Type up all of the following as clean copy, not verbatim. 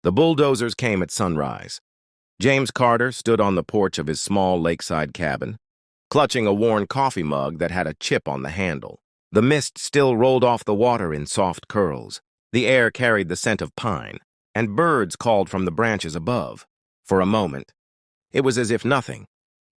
The bulldozers came at sunrise. James Carter stood on the porch of his small lakeside cabin, clutching a worn coffee mug that had a chip on the handle. The mist still rolled off the water in soft curls. The air carried the scent of pine, and birds called from the branches above. For a moment, it was as if nothing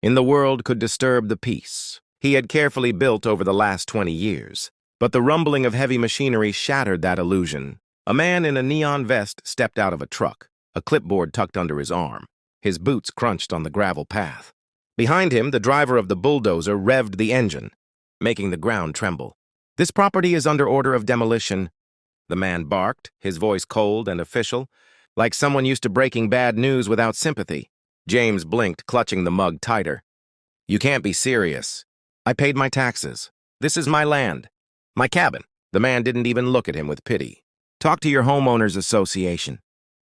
in the world could disturb the peace he had carefully built over the last 20 years. But the rumbling of heavy machinery shattered that illusion. A man in a neon vest stepped out of a truck, a clipboard tucked under his arm. His boots crunched on the gravel path. Behind him, the driver of the bulldozer revved the engine, making the ground tremble. "This property is under order of demolition," the man barked, his voice cold and official, like someone used to breaking bad news without sympathy. James blinked, clutching the mug tighter. "You can't be serious. I paid my taxes. This is my land. My cabin." The man didn't even look at him with pity. "Talk to your homeowners association.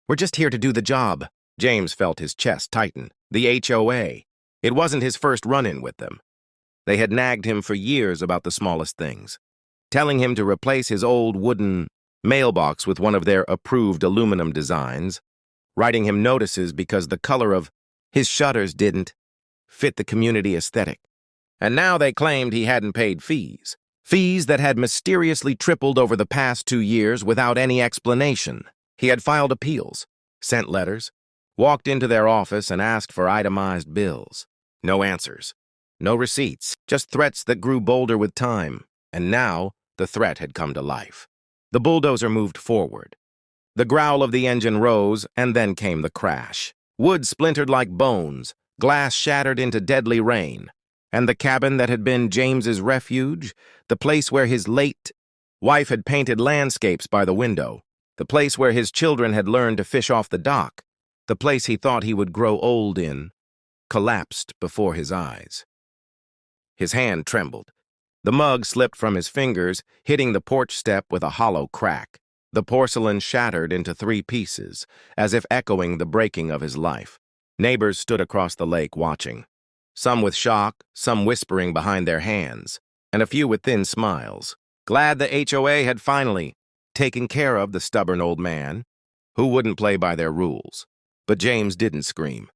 We're just here to do the job." James felt his chest tighten. The HOA. It wasn't his first run-in with them. They had nagged him for years about the smallest things, telling him to replace his old wooden mailbox with one of their approved aluminum designs, writing him notices because the color of his shutters didn't fit the community aesthetic. And now they claimed he hadn't paid fees. Fees that had mysteriously tripled over the past 2 years without any explanation. He had filed appeals, sent letters, walked into their office and asked for itemized bills. No answers. No receipts. Just threats that grew bolder with time. And now, the threat had come to life. The bulldozer moved forward. The growl of the engine rose, and then came the crash. Wood splintered like bones, glass shattered into deadly rain. And the cabin that had been James's refuge, the place where his late wife had painted landscapes by the window, the place where his children had learned to fish off the dock, the place he thought he would grow old in, collapsed before his eyes. His hand trembled. The mug slipped from his fingers, hitting the porch step with a hollow crack. The porcelain shattered into 3 pieces, as if echoing the breaking of his life. Neighbors stood across the lake watching, some with shock, some whispering behind their hands, and a few with thin smiles, glad the HOA had finally taken care of the stubborn old man who wouldn't play by their rules. But James didn't scream.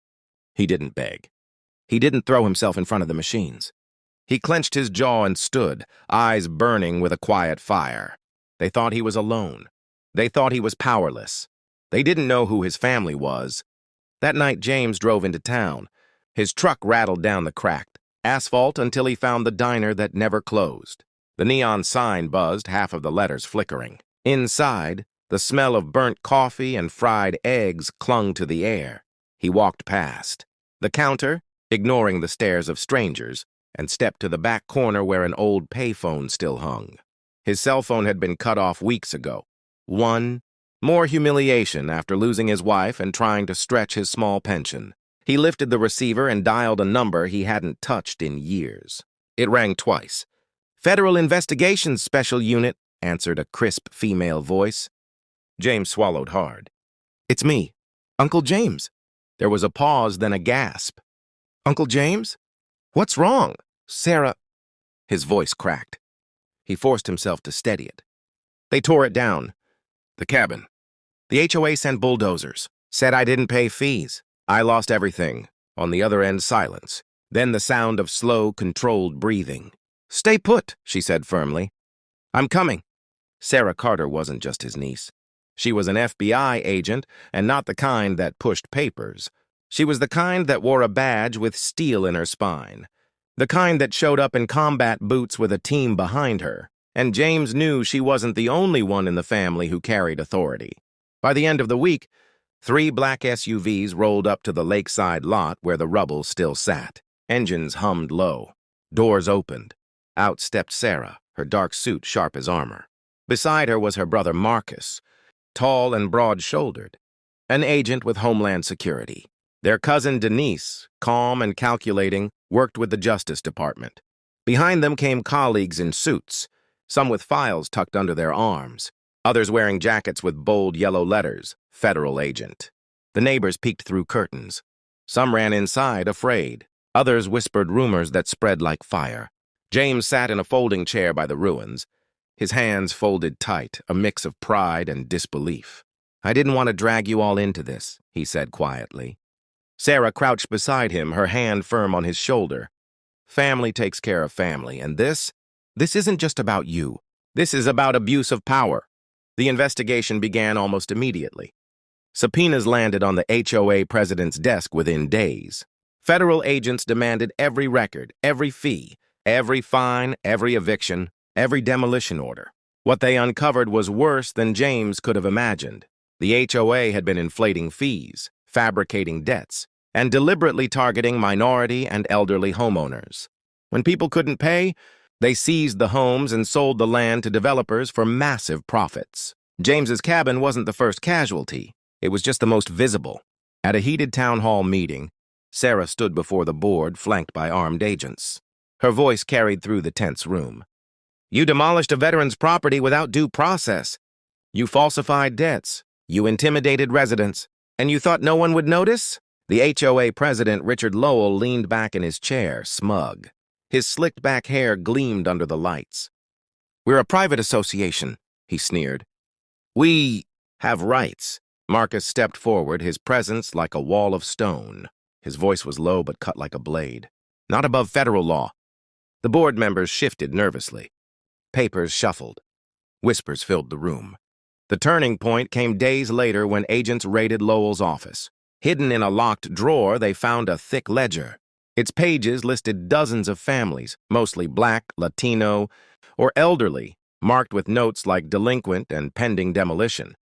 He didn't beg. He didn't throw himself in front of the machines. He clenched his jaw and stood, eyes burning with a quiet fire. They thought he was alone. They thought he was powerless. They didn't know who his family was. That night, James drove into town. His truck rattled down the cracked asphalt until he found the diner that never closed. The neon sign buzzed, half of the letters flickering. Inside, the smell of burnt coffee and fried eggs clung to the air. He walked past the counter, ignoring the stares of strangers, and stepped to the back corner where an old payphone still hung. His cell phone had been cut off weeks ago. One more humiliation after losing his wife and trying to stretch his small pension. He lifted the receiver and dialed a number he hadn't touched in years. It rang twice. "Federal Investigations Special Unit," answered a crisp female voice. James swallowed hard. "It's me, Uncle James." There was a pause, then a gasp. "Uncle James? What's wrong? Sarah—" His voice cracked. He forced himself to steady it. "They tore it down. The cabin. The HOA sent bulldozers. Said I didn't pay fees. I lost everything." On the other end, silence. Then the sound of slow, controlled breathing. "Stay put," she said firmly. "I'm coming." Sarah Carter wasn't just his niece. She was an FBI agent, and not the kind that pushed papers. She was the kind that wore a badge with steel in her spine. The kind that showed up in combat boots with a team behind her. And James knew she wasn't the only one in the family who carried authority. By the end of the week, 3 black SUVs rolled up to the lakeside lot where the rubble still sat. Engines hummed low. Doors opened. Out stepped Sarah, her dark suit sharp as armor. Beside her was her brother Marcus, tall and broad-shouldered, an agent with Homeland Security. Their cousin Denise, calm and calculating, worked with the Justice Department. Behind them came colleagues in suits, some with files tucked under their arms, others wearing jackets with bold yellow letters, Federal Agent. The neighbors peeked through curtains. Some ran inside, afraid. Others whispered rumors that spread like fire. James sat in a folding chair by the ruins, his hands folded tight, a mix of pride and disbelief. I didn't want to drag you all into this, he said quietly. Sarah crouched beside him, her hand firm on his shoulder. Family takes care of family, and this isn't just about you. This is about abuse of power. The investigation began almost immediately. Subpoenas landed on the HOA president's desk within days. Federal agents demanded every record, every fee, every fine, every eviction, every demolition order. What they uncovered was worse than James could have imagined. The HOA had been inflating fees, fabricating debts, and deliberately targeting minority and elderly homeowners. When people couldn't pay, they seized the homes and sold the land to developers for massive profits. James's cabin wasn't the first casualty. It was just the most visible. At a heated town hall meeting, Sarah stood before the board, flanked by armed agents. Her voice carried through the tense room. You demolished a veteran's property without due process. You falsified debts. You intimidated residents. And you thought no one would notice? The HOA president, Richard Lowell, leaned back in his chair, smug. His slicked-back hair gleamed under the lights. We're a private association, he sneered. We have rights. Marcus stepped forward, his presence like a wall of stone. His voice was low but cut like a blade. Not above federal law. The board members shifted nervously. Papers shuffled. Whispers filled the room. The turning point came days later when agents raided Lowell's office. Hidden in a locked drawer, they found a thick ledger. Its pages listed dozens of families, mostly Black, Latino, or elderly, marked with notes like delinquent and pending demolition.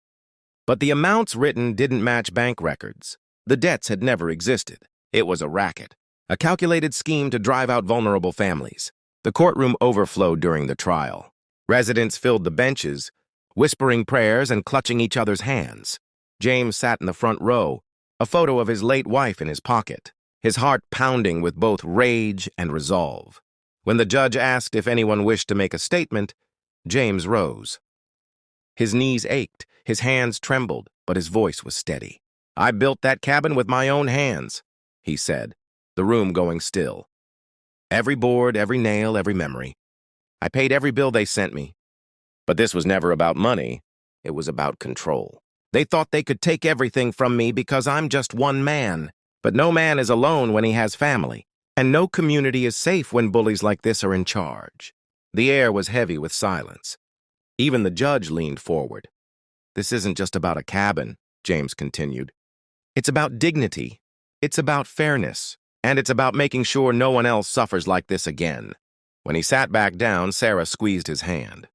But the amounts written didn't match bank records. The debts had never existed. It was a racket, a calculated scheme to drive out vulnerable families. The courtroom overflowed during the trial. Residents filled the benches, whispering prayers and clutching each other's hands. James sat in the front row, a photo of his late wife in his pocket, his heart pounding with both rage and resolve. When the judge asked if anyone wished to make a statement, James rose. His knees ached, his hands trembled, but his voice was steady. I built that cabin with my own hands, he said, the room going still. Every board, every nail, every memory. I paid every bill they sent me. But this was never about money. It was about control. They thought they could take everything from me because I'm just one man. But no man is alone when he has family. And no community is safe when bullies like this are in charge. The air was heavy with silence. Even the judge leaned forward. This isn't just about a cabin, James continued. It's about dignity. It's about fairness. And it's about making sure no one else suffers like this again. When he sat back down, Sarah squeezed his hand.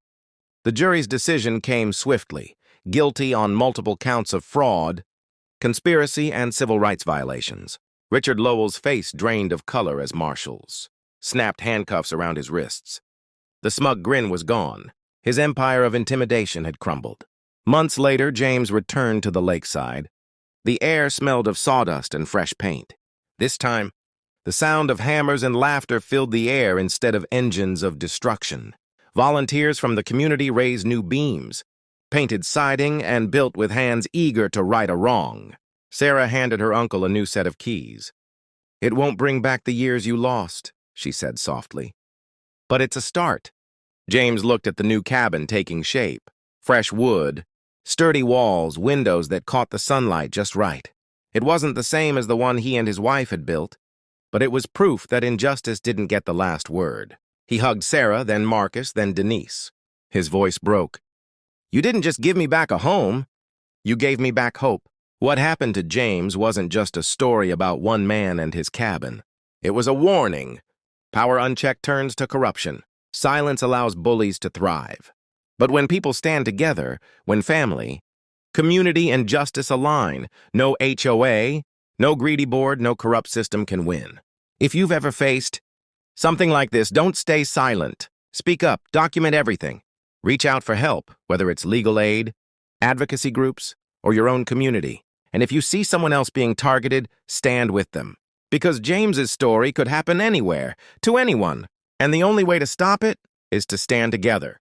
The jury's decision came swiftly, guilty on multiple counts of fraud, conspiracy, and civil rights violations. Richard Lowell's face drained of color as marshals snapped handcuffs around his wrists. The smug grin was gone. His empire of intimidation had crumbled. Months later, James returned to the lakeside. The air smelled of sawdust and fresh paint. This time, the sound of hammers and laughter filled the air instead of engines of destruction. Volunteers from the community raised new beams, painted siding, and built with hands eager to right a wrong. Sarah handed her uncle a new set of keys. It won't bring back the years you lost, she said softly. But it's a start. James looked at the new cabin taking shape. Fresh wood, sturdy walls, windows that caught the sunlight just right. It wasn't the same as the one he and his wife had built, but it was proof that injustice didn't get the last word. He hugged Sarah, then Marcus, then Denise. His voice broke. You didn't just give me back a home. You gave me back hope. What happened to James wasn't just a story about one man and his cabin. It was a warning. Power unchecked turns to corruption. Silence allows bullies to thrive. But when people stand together, when family, community, and justice align, no HOA, no greedy board, no corrupt system can win. If you've ever faced something like this, don't stay silent. Speak up, document everything. Reach out for help, whether it's legal aid, advocacy groups, or your own community. And if you see someone else being targeted, stand with them. Because James's story could happen anywhere, to anyone. And the only way to stop it is to stand together.